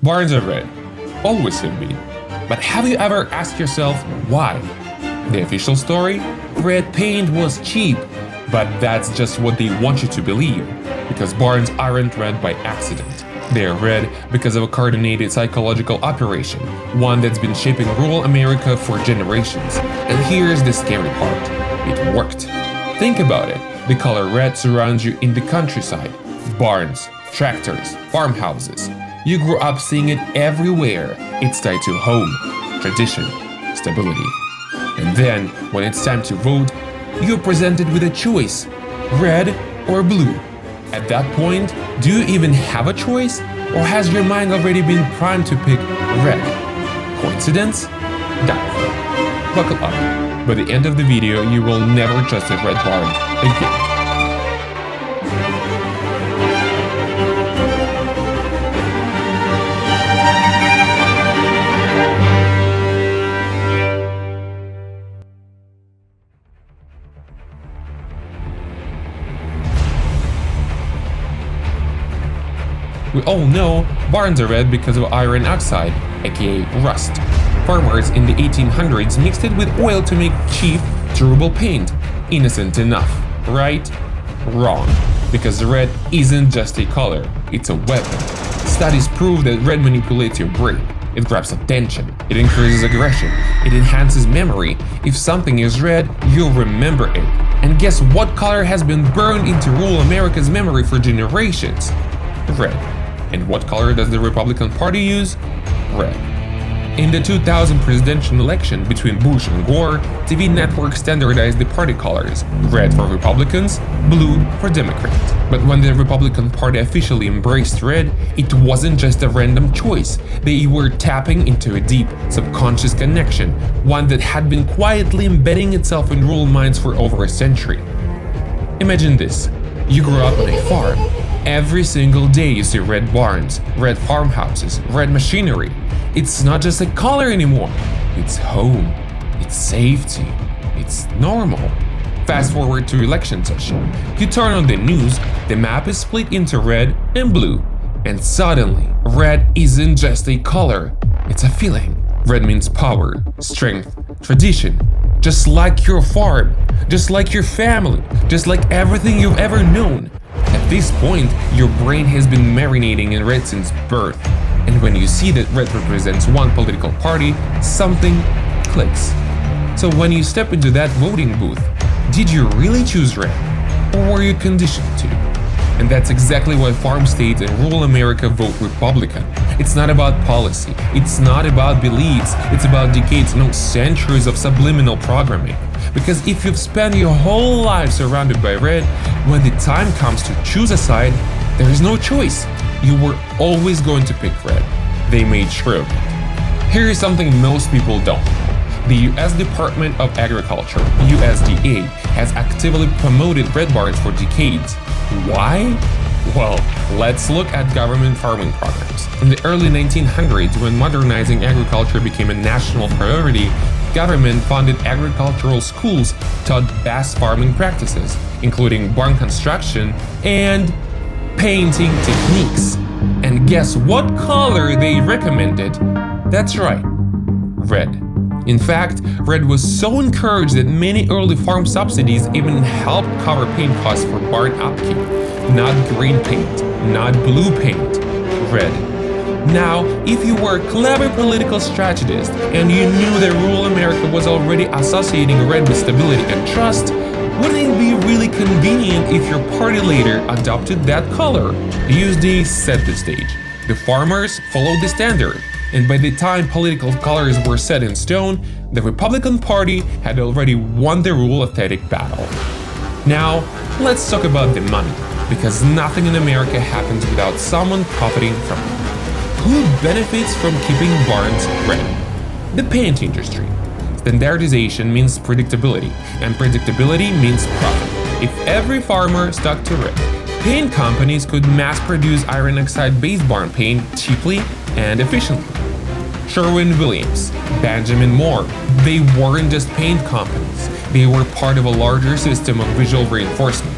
Barns are red, always have been. But have you ever asked yourself why? The official story? Red paint was cheap, but that's just what they want you to believe, because barns aren't red by accident. They are red because of a coordinated psychological operation, one that's been shaping rural America for generations. And here's the scary part. It worked. Think about it. The color red surrounds you in the countryside. Barns, tractors, farmhouses. You grew up seeing it everywhere. It's tied to home, tradition, stability. And then, when it's time to vote, you're presented with a choice, red or blue. At that point, do you even have a choice? Or has your mind already been primed to pick red? Coincidence? Doubtful. Buckle up. By the end of the video, you will never trust a red barn again. We all know barns are red because of iron oxide, aka rust. Farmers in the 1800s mixed it with oil to make cheap, durable paint. Innocent enough, right? Wrong. Because red isn't just a color, it's a weapon. Studies prove that red manipulates your brain. It grabs attention, it increases aggression, it enhances memory. If something is red, you'll remember it. And guess what color has been burned into rural America's memory for generations? Red. And what color does the Republican Party use? Red. In the 2000 presidential election between Bush and Gore, TV networks standardized the party colors: red for Republicans, blue for Democrats. But when the Republican Party officially embraced red, it wasn't just a random choice. They were tapping into a deep, subconscious connection, one that had been quietly embedding itself in rural minds for over a century. Imagine this. You grew up on a farm. Every single day you see red barns, red farmhouses, red machinery. It's not just a color anymore. It's home. It's safety. It's normal. Fast forward to election session. You turn on the news, the map is split into red and blue. And suddenly, red isn't just a color, it's a feeling. Red means power, strength, tradition. Just like your farm, just like your family, just like everything you've ever known. At this point, your brain has been marinating in red since birth. And when you see that red represents one political party, something clicks. So when you step into that voting booth, did you really choose red? Or were you conditioned to? And that's exactly why farm states and rural America vote Republican. It's not about policy, it's not about beliefs, it's about decades, no centuries of subliminal programming. Because if you've spent your whole life surrounded by red, when the time comes to choose a side, there is no choice. You were always going to pick red. They made sure of it. Here is something most people don't know. The US Department of Agriculture, USDA, has actively promoted red barns for decades. Why? Well, let's look at government farming programs. In the early 1900s, when modernizing agriculture became a national priority, government-funded agricultural schools taught best farming practices, including barn construction and painting techniques. And guess what color they recommended? That's right, red. In fact, red was so encouraged that many early farm subsidies even helped cover paint costs for barn upkeep. Not green paint, not blue paint, red. Now, if you were a clever political strategist and you knew that rural America was already associating red with stability and trust, wouldn't it be really convenient if your party later adopted that color? The USDA set the stage. The farmers followed the standard. And by the time political colors were set in stone, the Republican Party had already won the rural aesthetic battle. Now, let's talk about the money, because nothing in America happens without someone profiting from it. Who benefits from keeping barns red? The paint industry. Standardization means predictability, and predictability means profit. If every farmer stuck to red, paint companies could mass-produce iron oxide-based barn paint cheaply and efficiently. Sherwin-Williams, Benjamin Moore, they weren't just paint companies, they were part of a larger system of visual reinforcement.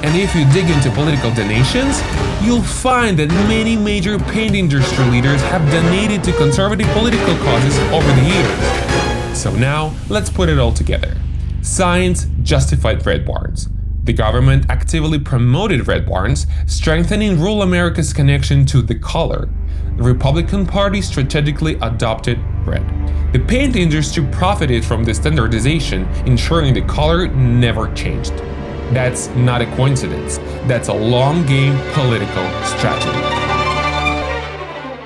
And if you dig into political donations, you'll find that many major paint industry leaders have donated to conservative political causes over the years. So now, let's put it all together. Science justified red barns. The government actively promoted red barns, strengthening rural America's connection to the color. The Republican Party strategically adopted red. The paint industry profited from the standardization, ensuring the color never changed. That's not a coincidence. That's a long-game political strategy.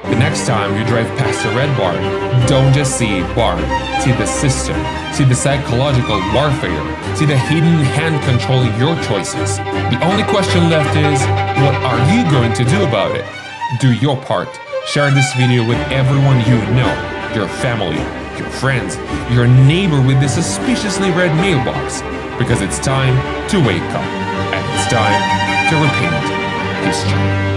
The next time you drive past a red barn, don't just see a barn. See the system. See the psychological warfare. See the hidden hand controlling your choices. The only question left is, what are you going to do about it? Do your part. Share this video with everyone you know. Your family, your friends, your neighbor with the suspiciously red mailbox. Because it's time to wake up, and it's time to repaint history.